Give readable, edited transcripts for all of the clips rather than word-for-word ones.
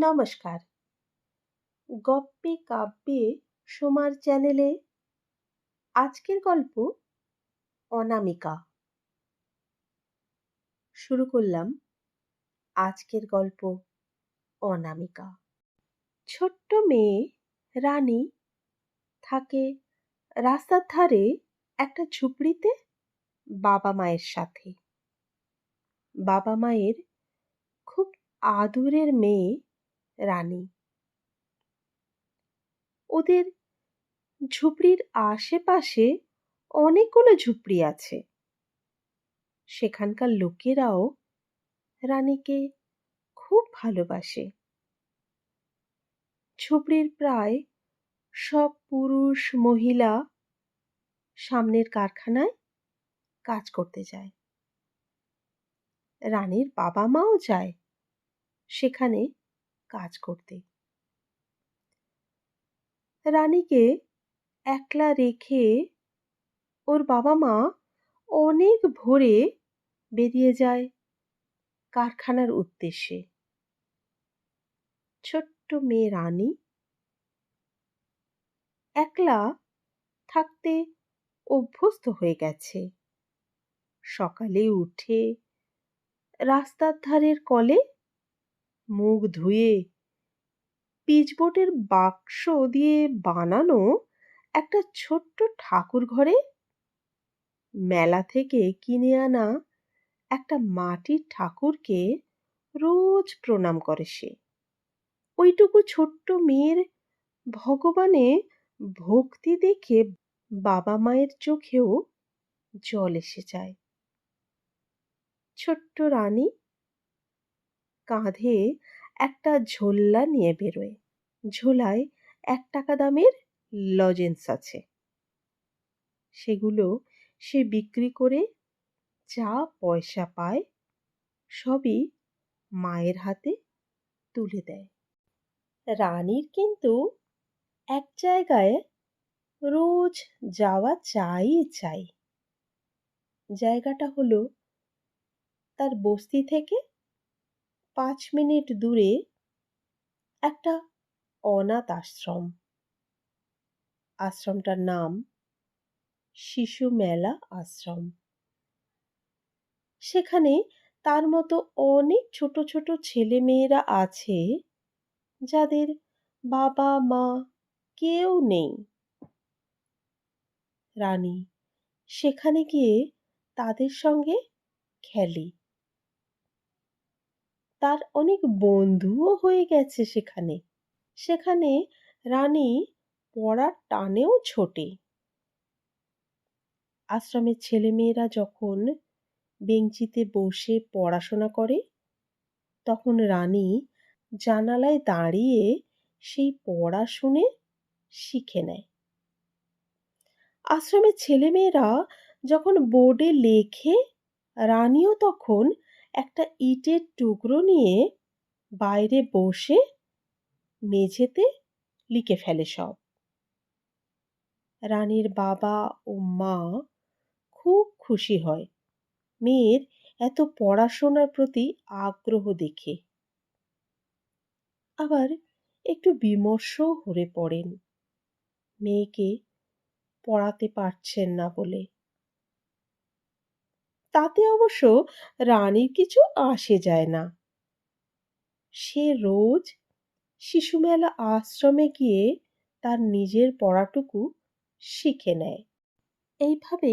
নমস্কার। গপ্পে কাব্যে সোমার চ্যানেলে আজকের গল্প অনামিকা। শুরু করলাম আজকের গল্প অনামিকা। ছোট্ট মেয়ে রানী থাকে রাস্তার ধারে একটা ঝুপড়িতে বাবা মায়ের সাথে। বাবা মায়ের খুব আদরের মেয়ে রানী। ওদের ঝুপড়ির আশেপাশে অনেকগুলো ঝুপড়ি আছে। সেখানকার লোকেরাও রানীকে খুব ভালোবাসে। ঝুপড়ির প্রায় সব পুরুষ মহিলা সামনের কারখানায় কাজ করতে যায়। রানীর বাবা মাও যায় সেখানে কাজ করতে। রানীকে একলা রেখে ওর বাবা মা অনেক ভোরে বেরিয়ে যায় কারখানার উদ্দেশ্যে। ছোট্ট মেয়ে রানী একলা থাকতে অভ্যস্ত হয়ে গেছে। সকালে উঠে রাস্তার ধারের কলে মুখ ধুয়ে পিচবোর্ডের বাক্স দিয়ে বানানো একটা ছোট্ট ঠাকুর ঘরে মেলা থেকে কিনে আনা একটা মাটির ঠাকুরকে রোজ প্রণাম করে সে। ওইটুকু ছোট্ট মেয়ের ভগবানে ভক্তি দেখে বাবা মায়ের চোখেও জল এসে যায়। ছোট্ট রানী কাঁধে একটা ঝোলা নিয়ে বেরোয়। ঝোলায় 1 টাকা দামের লজেন্স আছে। সেগুলো সে বিক্রি করে যা পয়সা পায় সবই মায়ের হাতে তুলে দেয়। রানীর কিন্তু এক জায়গায় রোজ যাওয়া চাই। জায়গাটা হলো তার বস্তি থেকে 5 মিনিট দূরে একটা অনাথ আশ্রম। আশ্রমটার নাম শিশু মেলা আশ্রম। সেখানে তার মতো অনেক ছোট ছোট ছেলে মেয়েরা আছে যাদের বাবা মা কেউ নেই। রানী সেখানে গিয়ে তাদের সঙ্গে খেলে। তার অনেক বন্ধুও হয়ে গেছে সেখানে। সেখানে রানী পড়ার টানেও ছোটে। আশ্রমের ছেলেমেয়েরা যখন বেঞ্চিতে বসে পড়াশোনা করে তখন রানী জানালায় দাঁড়িয়ে সেই পড়া শুনে শিখে নেয়। আশ্রমের ছেলেমেয়েরা যখন বোর্ডে লেখে রানীও তখন একটা ইটের টুকরো নিয়ে বাইরে বসে মেঝেতে লিখে ফেলে সব। রানীর বাবা ও মা খুব খুশি হয় মেয়ের এত পড়াশোনার প্রতি আগ্রহ দেখে। আবার একটু বিমর্ষও হয়ে পড়েন মেয়েকে পড়াতে পারছেন না বলে। তাতে অবশ্য রানীর কিছু আসে যায় না। সে রোজ শিশু মেলা আশ্রমে গিয়ে তার নিজের পড়াটুকু শিখে নেয়। এইভাবে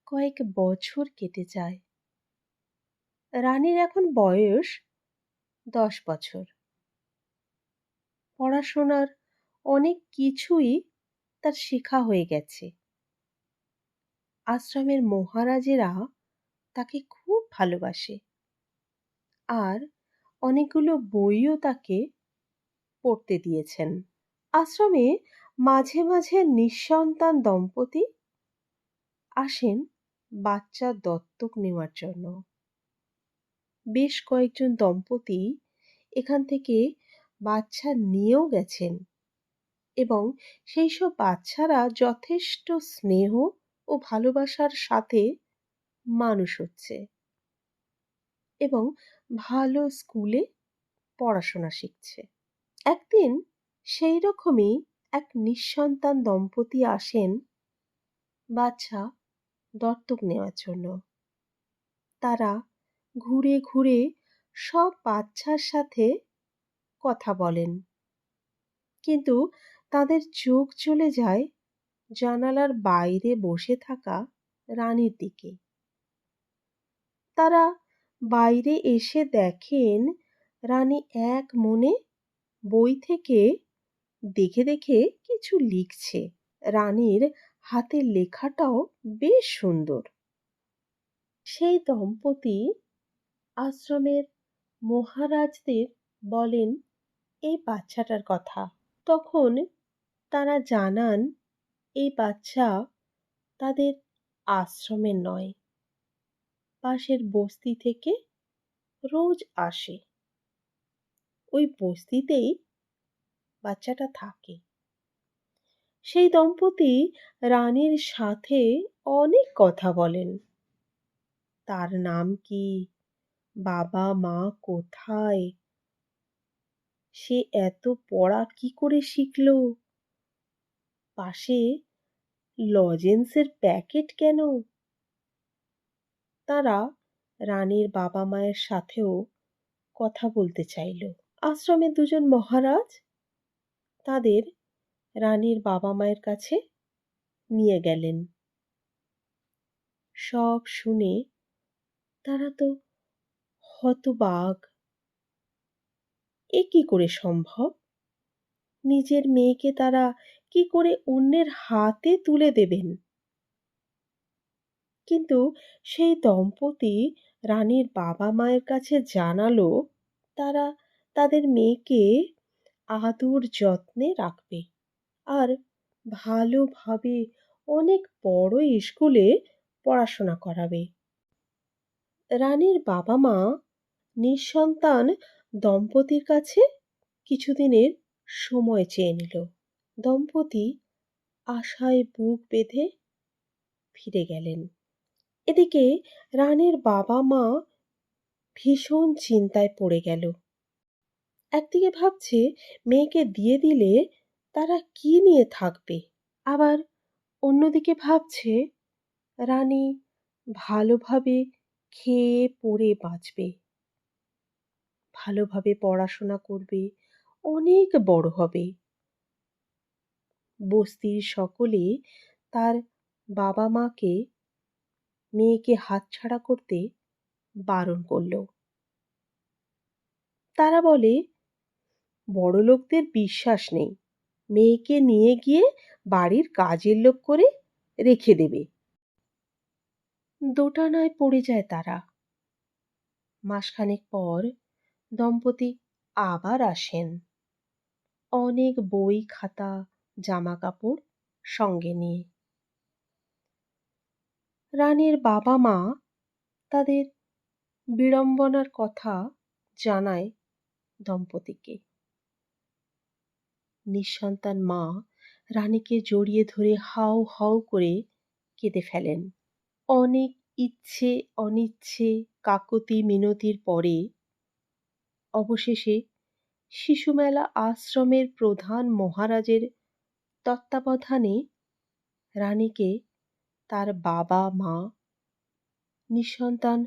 কয়েক বছর কেটে যায়। রানীর এখন বয়স 10 বছর। পড়াশোনার অনেক কিছুই তার শেখা হয়ে গেছে। আশ্রমের মহারাজেরা তাকে খুব ভালোবাসে আর অনেকগুলো বইও তাকে পড়তে দিয়েছেন। আশ্রমে মাঝে মাঝে নিঃসন্তান দম্পতি আসেন বাচ্চা দত্তক নেওয়ার জন্য। বেশ কয়েকজন দম্পতি এখান থেকে বাচ্চা নিয়েও গেছেন এবং সেই সব বাচ্চারা যথেষ্ট স্নেহ ও ভালোবাসার সাথে মানুষ হচ্ছে এবং ভালো স্কুলে পড়াশোনা শিখছে। একদিন সেই রকমই এক নিঃসন্তান দম্পতি আসেন বাচ্চা দত্তক নেওয়ার জন্য। তারা ঘুরে ঘুরে সব বাচ্চার সাথে কথা বলেন, কিন্তু তাদের চোখ চলে যায় জানালার বাইরে বসে থাকা রানীর দিকে। তারা বাইরে এসে দেখেন রানী এক মনে বই থেকে দেখে দেখে কিছু লিখছে। রানীর হাতের লেখাটাও বেশ সুন্দর। সেই দম্পতি আশ্রমের মহারাজদের বলেন এই বাচ্চাটার কথা। তখন তারা জানান এই বাচ্চা তাদের আশ্রমের নয়, পাশের বস্তি থেকে রোজ আসে। ওই বস্তিতেই বাচ্চাটা থাকে। সেই দম্পতি রানীর সাথে অনেক কথা বলেন। তার নাম কি, বাবা মা কোথায়, সে এত পড়া কি করে শিখলো, পাশে লজেন্সের প্যাকেট কেন। তারা রানীর বাবা মায়ের সাথেও কথা বলতে চাইল। আশ্রমের দুজন মহারাজ তাদের রানীর বাবা মায়ের কাছে নিয়ে গেলেন। সব শুনে তারা তো হতবাক। এ কি করে সম্ভব? নিজের মেয়েকে তারা কি করে অন্যের হাতে তুলে দেবেন? কিন্তু সেই দম্পতি রানীর বাবা মায়ের কাছে জানালো তারা তাদের মেয়েকে আদর যত্নে রাখবে আর ভালোভাবে অনেক বড় স্কুলে পড়াশোনা করাবে। রানীর বাবা মা নিঃসন্তান দম্পতির কাছে কিছুদিনের সময় চেয়ে নিল। দম্পতি আশায় বুক বেঁধে ফিরে গেলেন। এদিকে রানীর বাবা মা ভীষণ চিন্তায় পড়ে গেল। একদিকে ভাবছে মেয়েকে দিয়ে দিলে তারা কি নিয়ে থাকবে, আবার অন্যদিকে ভাবছে রানী ভালোভাবে খেয়ে পড়ে বাঁচবে, ভালোভাবে পড়াশোনা করবে, অনেক বড় হবে। বস্তির সকলে তার বাবা মাকে মেয়েকে হাতছাড়া করতে বারণ করল। তারা বলে বড়লোকদের বিশ্বাস নেই, মেয়েকে নিয়ে গিয়ে বাড়ির কাজের লোক করে রেখে দেবে। দোটানায় পড়ে যায় তারা। মাসখানেক পর দম্পতি আবার আসেন, অনেক বই খাতা জামা কাপড় সঙ্গে নিয়ে। রানীর বাবা মা তাদের বিড়ম্বনার কথা জানায় দম্পতিকে। নিঃসন্তান মা রানীকে জড়িয়ে ধরে হাউ হাউ করে কেঁদে ফেলেন। অনেক ইচ্ছে অনিচ্ছে কাকুতি মিনতির পরে অবশেষে শিশুমেলা আশ্রমের প্রধান মহারাজের তত্ত্বাবধানে রানীকে তার বাবা মা নিঃসন্তান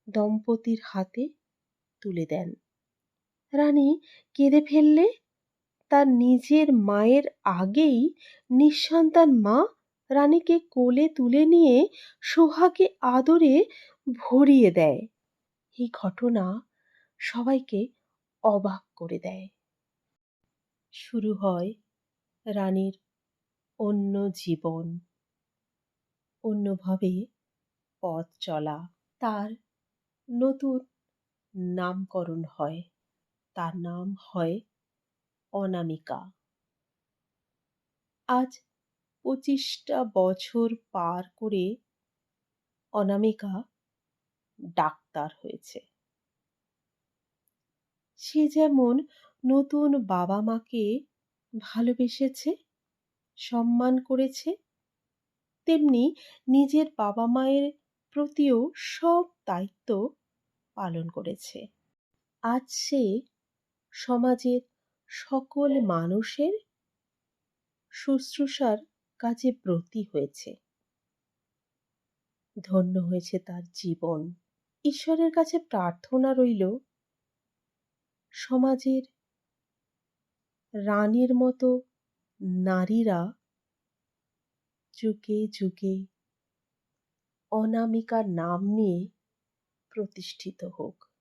দম্পতির হাতে তুলে দেন। রানী কেঁদে ফেললে তার নিজের মায়ের আগেই নিঃসন্তান মা রানীকে কোলে তুলে নিয়ে সোহাগে আদরে ভরিয়ে দেয়। এই ঘটনা সবাইকে অবাক করে দেয়। শুরু হয় রানীর অন্য জীবন, অন্যভাবে পথ চলা। তার নতুন নামকরণ হয়। তার নাম হয় অনামিকা। আজ 25টা বছর পার করে অনামিকা ডাক্তার হয়েছে। সে যেমন নতুন বাবা মাকে ভালোবেসেছে, সম্মান করেছে, তেমনি নিজের বাবা মায়ের প্রতিও সব দায়িত্ব পালন করেছে। আজ সে সমাজের সকল মানুষের শুশ্রূষার কাজে ব্রতী হয়েছে। ধন্য হয়েছে তার জীবন। ঈশ্বরের কাছে প্রার্থনা রইল সমাজের রানীর মতো নারীরা যুগে যুগে অনামিকার নাম নিয়ে প্রতিষ্ঠিত হোক।